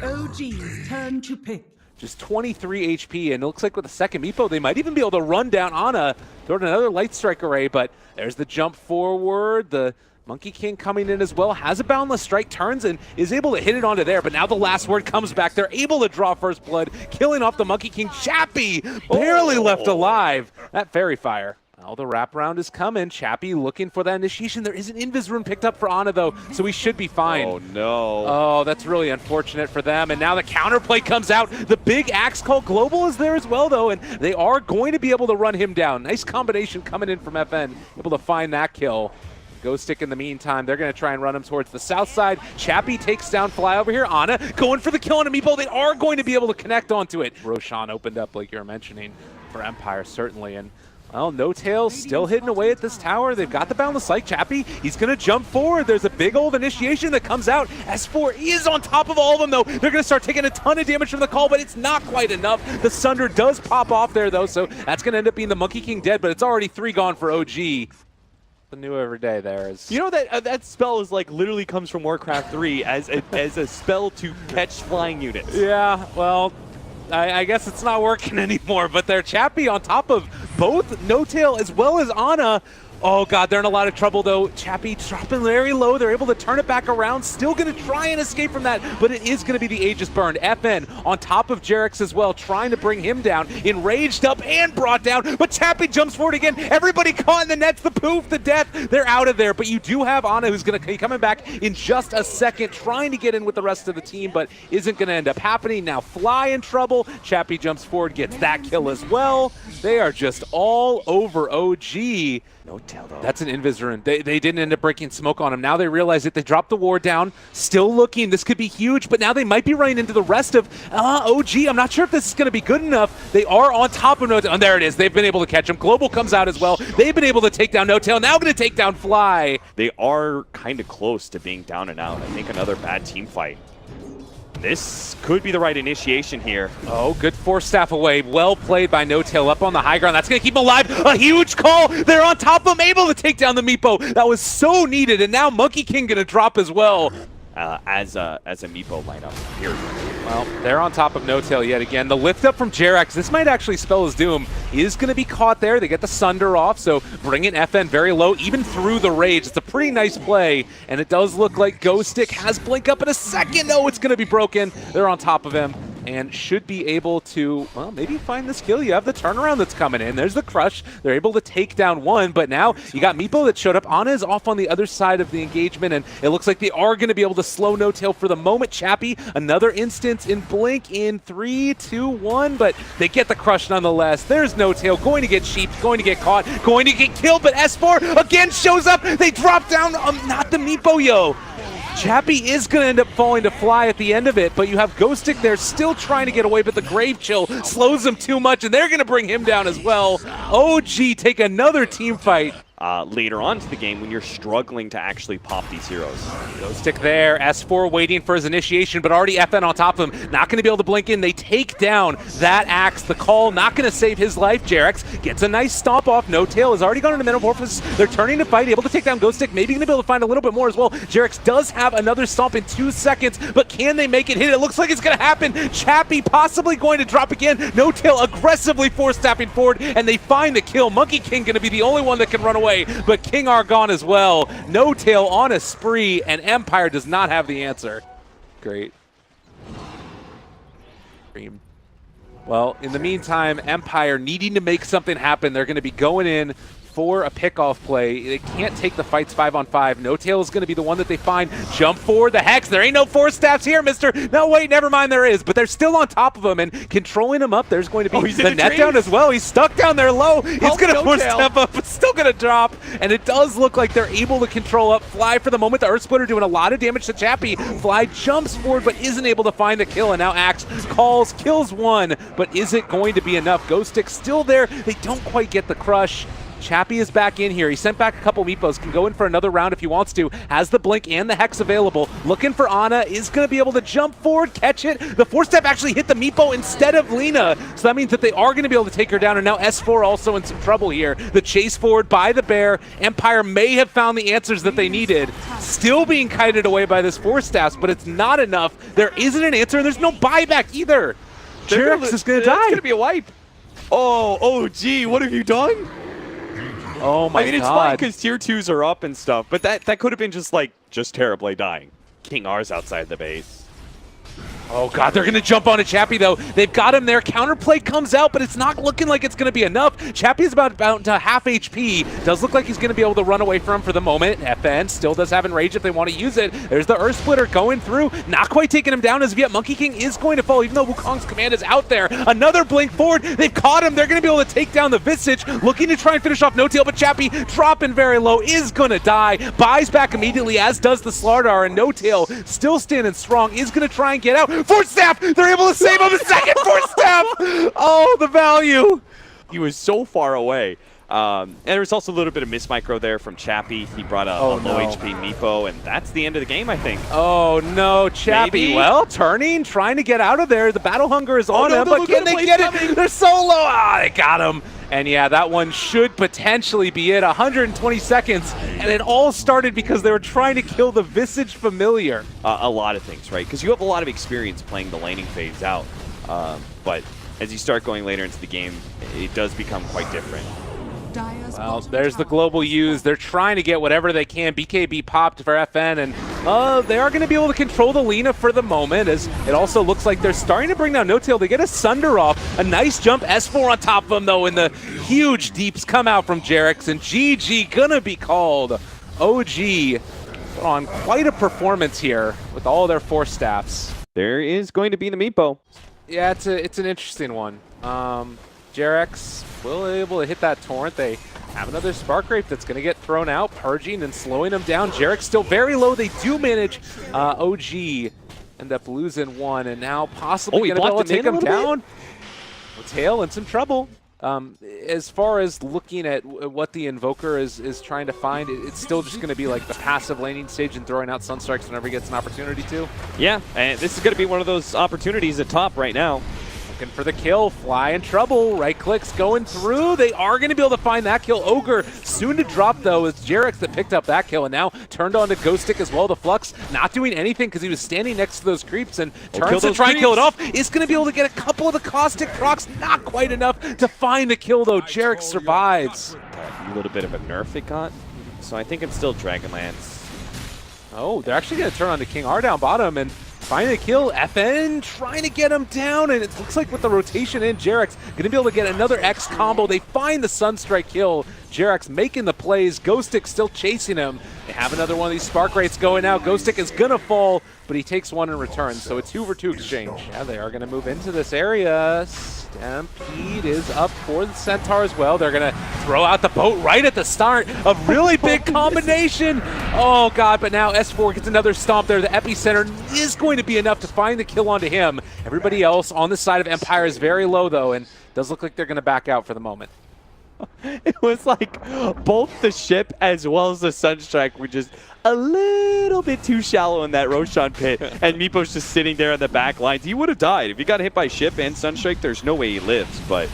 OG's turn to pick. Just 23 HP, and it looks like with the second Meepo, they might even be able to run down Ana, throw in another Light Strike array, but there's the jump forward. The Monkey King coming in as well, has a Boundless Strike, turns and is able to hit it onto there, but now the last word comes back. They're able to draw first blood, killing off the Monkey King. Chappie barely left alive. That Fairy Fire. Well, the wraparound is coming. Chappie looking for that initiation. There is an Invis Rune picked up for Ana, though, so we should be fine. Oh, no. Oh, that's really unfortunate for them. And now the counterplay comes out. The big Axe Call Global is there as well, though, and they are going to be able to run him down. Nice combination coming in from FN, able to find that kill. Ghostic in the meantime, they're going to try and run him towards the south side. Chappie takes down Fly over here. Ana going for the kill on a Meepo. They are going to be able to connect onto it. Roshan opened up, like you're mentioning, for Empire, certainly. And well, No Tail still hitting away at this tower. They've got the Boundless Strike. Chappie, he's going to jump forward. There's a big old initiation that comes out. S4 is on top of all of them, though. They're going to start taking a ton of damage from the call, but it's not quite enough. The Sunder does pop off there, though, so that's going to end up being the Monkey King dead, but it's already 3 gone for OG. The new every day there is. You know that that spell is like literally comes from Warcraft 3 as a spell to catch flying units. Yeah, well, I guess it's not working anymore, but they're Chappie on top of both No Tail as well as Ana. Oh god, they're in a lot of trouble though. Chappie dropping very low. They're able to turn it back around. Still going to try and escape from that, but it is going to be the Aegis Burn. FN on top of Jarex as well, trying to bring him down. Enraged up and brought down, but Chappie jumps forward again. Everybody caught in the nets, the poof, the death. They're out of there, but you do have Ana who's going to be coming back in just a second, trying to get in with the rest of the team, but isn't going to end up happening. Now Fly in trouble. Chappie jumps forward, gets that kill as well. They are just all over OG. No Tail, though. That's an Invis Rune. They didn't end up breaking smoke on him. Now they realize that they dropped the ward down. Still looking. This could be huge, but now they might be running into the rest of OG. I'm not sure if this is going to be good enough. They are on top of No Tail. And there it is. They've been able to catch him. Global comes out as well. They've been able to take down No Tail. Now going to take down Fly. They are kind of close to being down and out. I think another bad team fight. This could be the right initiation here. Oh, good Force Staff away. Well played by No Tail up on the high ground. That's going to keep him alive. A huge call. They're on top of him, able to take down the Meepo. That was so needed, and now Monkey King going to drop as well. As a Meepo lineup, period. Well, they're on top of No Tail yet again. The lift up from Jarex, this might actually spell his doom, is going to be caught there. They get the Sunder off, so bringing FN very low, even through the rage. It's a pretty nice play, and it does look like Ghostic has Blink up in a second. No, it's going to be broken. They're on top of him and should be able to, well, maybe find this kill. You have the turnaround that's coming in. There's the crush. They're able to take down one, but now you got Meepo that showed up. Ana is off on the other side of the engagement, and it looks like they are going to be able to slow No Tail for the moment. Chappie, another instance in Blink in 3, 2, 1, but they get the crush nonetheless. There's No Tail going to get sheeped, going to get caught, going to get killed, but S4 again shows up. They drop down, not the Meepo, yo. Chappie is going to end up falling to Fly at the end of it, but you have Ghostic there still trying to get away, but the Grave Chill slows him too much, and they're going to bring him down as well. OG take another team fight. Later on to the game when you're struggling to actually pop these heroes. Ghostic there, S4 waiting for his initiation, but already FN on top of him. Not going to be able to blink in. They take down that Axe. The call not going to save his life. Jarex gets a nice stomp off. No Tail has already gone into Metamorphosis. They're turning to fight, able to take down Ghostic. Maybe going to be able to find a little bit more as well. Jarex does have another stomp in 2 seconds, but can they make it hit? It looks like it's going to happen. Chappie possibly going to drop again. No Tail aggressively force-staffing forward, and they find the kill. Monkey King going to be the only one that can run away, but King are gone as well. No Tail on a spree, and Empire does not have the answer. Great. Well, in the meantime, Empire needing to make something happen. They're going to be going in for a pickoff play. They can't take the fights 5-on-5. No Tail is going to be the one that they find. Jump forward, the Hex. There ain't no Force Staffs here, mister. No, wait, never mind, there is. But they're still on top of him and controlling him up. There's going to be the net down as well. He's stuck down there low. He's going to Force Staff up, but still going to drop. And it does look like they're able to control up Fly for the moment. The Earth Splitter doing a lot of damage to Chappie. Fly jumps forward, but isn't able to find the kill. And now Axe calls, kills one, but is it going to be enough? Ghostic still there. They don't quite get the crush. Chappie is back in here. He sent back a couple meepos, can go in for another round if he wants to. Has the blink and the hex available. Looking for Ana, is going to be able to jump forward, catch it. The 4-step actually hit the meepo instead of Lina, so that means that they are going to be able to take her down, and now S4 also in some trouble here. The chase forward by the bear. Empire may have found the answers that they needed. Still being kited away by this 4-staffs, but it's not enough. There isn't an answer, and there's no buyback either. Jerax is going to die. It's going to be a wipe. Oh, OG, what have you done? Oh my god. I mean, it's fine because tier 2s are up and stuff, but that could have been just terribly dying. King R's outside the base. Oh god, they're gonna jump onto Chappie though. They've got him there. Counterplay comes out, but it's not looking like it's gonna be enough. Chappie's about to half HP. Does look like he's gonna be able to run away from him for the moment. FN still does have Enrage if they want to use it. There's the Earth Splitter going through. Not quite taking him down as of yet. Monkey King is going to fall, even though Wukong's command is out there. Another blink forward. They've caught him. They're gonna be able to take down the Visage. Looking to try and finish off No Tail, but Chappie dropping very low, is gonna die. Buys back immediately, as does the Slardar, and No Tail still standing strong, is gonna try and get out. 4-staff! They're able to save him a second 4-staff! Oh, the value! He was so far away. And there was also a little bit of miss-micro there from Chappie. He brought a low HP Meepo, and that's the end of the game, I think. Oh no, Chappie. Maybe. Well, turning, trying to get out of there. The battle hunger is on him, but can they get it? They're so low. Ah, they got him. And yeah, that one should potentially be it. 120 seconds, and it all started because they were trying to kill the Visage Familiar. A lot of things, right? Because you have a lot of experience playing the laning phase out. But as you start going later into the game, it does become quite different. Well, there's the global use. They're trying to get whatever they can. BKB popped for FN, and they are going to be able to control the Lina for the moment, as it also looks like they're starting to bring down No Tail. They get a Sunder off. A nice jump. S4 on top of them, though, and the huge deeps come out from Jerax, and GG gonna be called. OG on quite a performance here with all their 4-staffs. There is going to be the Meepo. Yeah, it's an interesting one. Jerax will be able to hit that torrent. They have another Spark Wraith that's going to get thrown out, purging and slowing them down. Jerax still very low. They do manage. OG end up losing one, and now possibly going to be able to take him down. Tail in some trouble. As far as looking at what the Invoker is trying to find, it's still just going to be like the passive laning stage and throwing out Sunstrikes whenever he gets an opportunity to. Yeah, and this is going to be one of those opportunities at top right now. Looking for the kill, Fly in trouble, right clicks going through. They are going to be able to find that kill. Ogre soon to drop though. It's Jerax that picked up that kill and now turned on to Ghost Stick as well. The Flux not doing anything because he was standing next to those creeps and turns to try and kill it off. Is going to be able to get a couple of the caustic procs, not quite enough to find the kill though. Jerax survives. A little bit of a nerf it got, so I think it's still Dragonlance. Oh, they're actually going to turn on to King R down bottom and find the kill. FN trying to get him down, and it looks like with the rotation in, Jerax going to be able to get another X combo. They find the Sunstrike kill. Jerax making the plays. Ghost Stick still chasing him. They have another one of these Spark Wraiths going out. Ghost Stick is going to fall, but he takes one in return, so a 2-for-2 exchange. Yeah, they are going to move into this area. Stampede is up for the Centaur as well. They're going to throw out the boat right at the start. A really big combination. Oh, God, but now S4 gets another stomp there. The epicenter is going to be enough to find the kill onto him. Everybody else on the side of Empire is very low, though, and does look like they're going to back out for the moment. It was like both the ship as well as the Sunstrike were just a little bit too shallow in that Roshan pit, and Meepo's just sitting there on the back lines. He would have died. If he got hit by ship and Sunstrike, there's no way he lives, but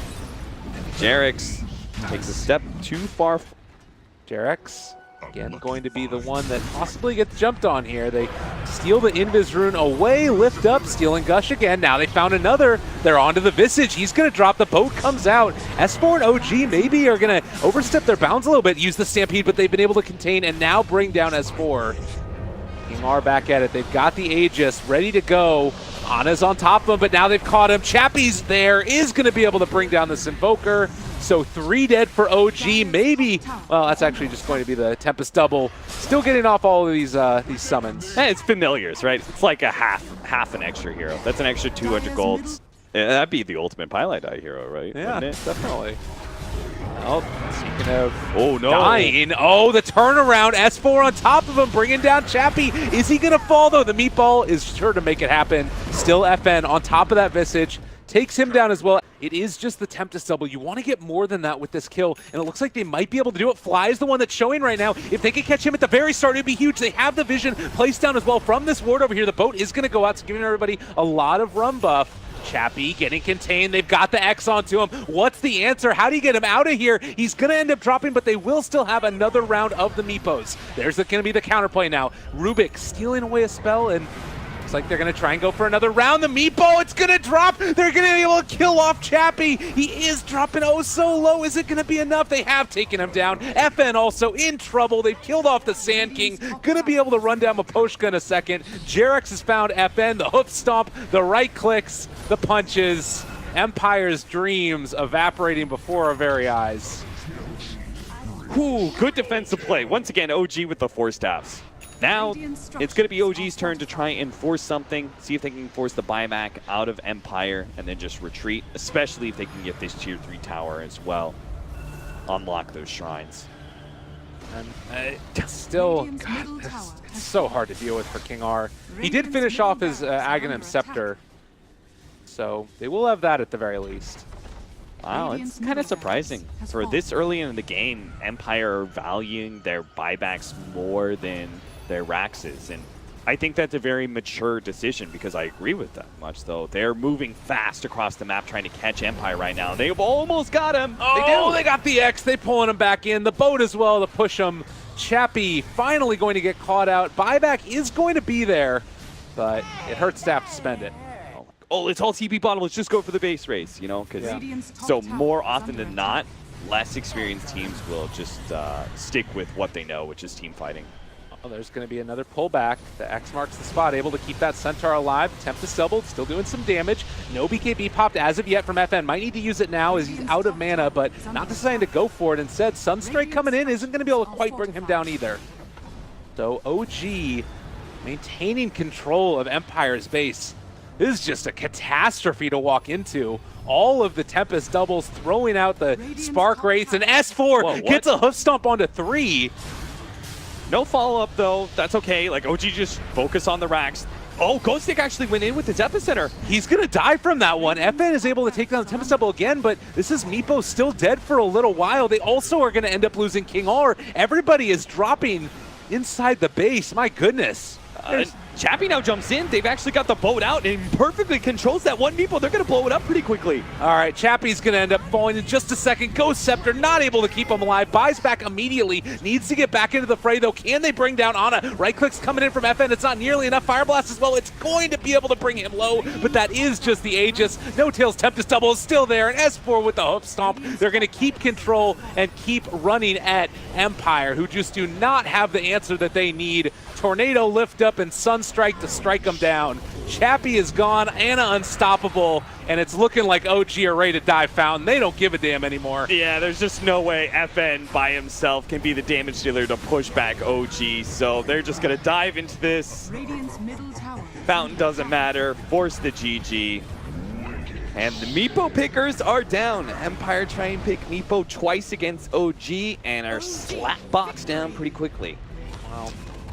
Jerax takes a step too far. Jerax, again, going to be the one that possibly gets jumped on here. They steal the Invis Rune away, lift up, steal and Gush again. Now they found another. They're onto the Visage. He's going to drop. The boat comes out. S4 and OG maybe are going to overstep their bounds a little bit, use the Stampede, but they've been able to contain and now bring down S4. King R back at it. They've got the Aegis ready to go. Ana's on top of him, but now they've caught him. Chappie's there, is going to be able to bring down this Invoker. So 3 dead for OG, maybe. Well, that's actually just going to be the Tempest double. Still getting off all of these summons. Hey, it's familiars, right? It's like a half an extra hero. That's an extra 200 golds. Yeah, that'd be the ultimate Pilot Eye hero, right? Yeah, definitely. Oh, speaking of dying. Oh, the turnaround. S4 on top of him, bringing down Chappie. Is he going to fall, though? The meatball is sure to make it happen. Still FN on top of that Visage. Takes him down as well. it is just the Tempest double. You want to get more than that with this kill, and it looks like they might be able to do it. Fly is the one that's showing right now. If they could catch him at the very start, it'd be huge. They have the vision placed down as well from this ward over here. The boat is going to go out, so giving everybody a lot of run buff. Chappie getting contained. They've got the X onto him. What's the answer? How do you get him out of here? He's going to end up dropping, but they will still have another round of the Meepos. There's going to be the counterplay now. Rubik stealing away a spell, and looks like they're going to try and go for another round. The Meepo, it's going to drop. They're going to be able to kill off Chappie. He is dropping oh so low. Is it going to be enough? They have taken him down. FN also in trouble. They've killed off the Sand King. Going to be able to run down Maposhka in a second. Jerax has found FN. The hoof stomp, the right clicks, the punches. Empire's dreams evaporating before our very eyes. Ooh, good defensive play. Once again, OG with the 4 staffs. Now, it's going to be OG's turn to try and force something, see if they can force the buyback out of Empire, and then just retreat, especially if they can get this tier 3 tower as well. Unlock those shrines. And still, God, it's so hard to deal with for King R. He did finish off his Aghanim Scepter, so they will have that at the very least. Wow, it's kind of surprising. For this early in the game, Empire are valuing their buybacks more than their Raxes, and I think that's a very mature decision because I agree with that much, though. They're moving fast across the map trying to catch Empire right now. They've almost got him. Oh, they got the X. They pulling him back in. The boat as well to push him. Chappie finally going to get caught out. Buyback is going to be there, but it hurts to have to spend it. Oh, it's all TP bottom. Let's just go for the base race, you know? Because so more often than not, less experienced teams will just stick with what they know, which is team fighting. Oh, there's going to be another pullback. The X marks the spot, able to keep that Centaur alive. Tempest doubled, still doing some damage. No BKB popped as of yet from FN. Might need to use it now as he's out of mana, but not deciding to go for it. Instead, Sunstrike coming in isn't going to be able to quite bring him down either. So OG maintaining control of Empire's base. This is just a catastrophe to walk into. All of the Tempest doubles, throwing out the Spark Wraiths, and S4 gets a hoof stomp onto 3. No follow-up, though. That's okay. Like, OG just focus on the racks. Oh, Ghostic actually went in with his Epicenter. He's going to die from that one. FN is able to take down the Tempest double again, but this is Meepo still dead for a little while. They also are going to end up losing King R. Everybody is dropping inside the base. My goodness. Chappie now jumps in. They've actually got the boat out and perfectly controls that one Meepo. They're going to blow it up pretty quickly. All right, Chappie's going to end up falling in just a second. Ghost Scepter not able to keep him alive. Buys back immediately. Needs to get back into the fray, though. Can they bring down Ana? Right click's coming in from FN. It's not nearly enough. Fire Blast as well. It's going to be able to bring him low, but that is just the Aegis. No Tails Tempest double is still there, and S4 with the hoof stomp. They're going to keep control and keep running at Empire, who just do not have the answer that they need. Tornado lift up and Sunstrike to strike them down. Chappie is gone, Ana unstoppable, and it's looking like OG are ready to die Fountain. They don't give a damn anymore. Yeah, there's just no way FN by himself can be the damage dealer to push back OG, so they're just going to dive into this. Fountain doesn't matter, force the GG. And the Meepo pickers are down. Empire try and pick Meepo twice against OG and are slap boxed down pretty quickly. Wow.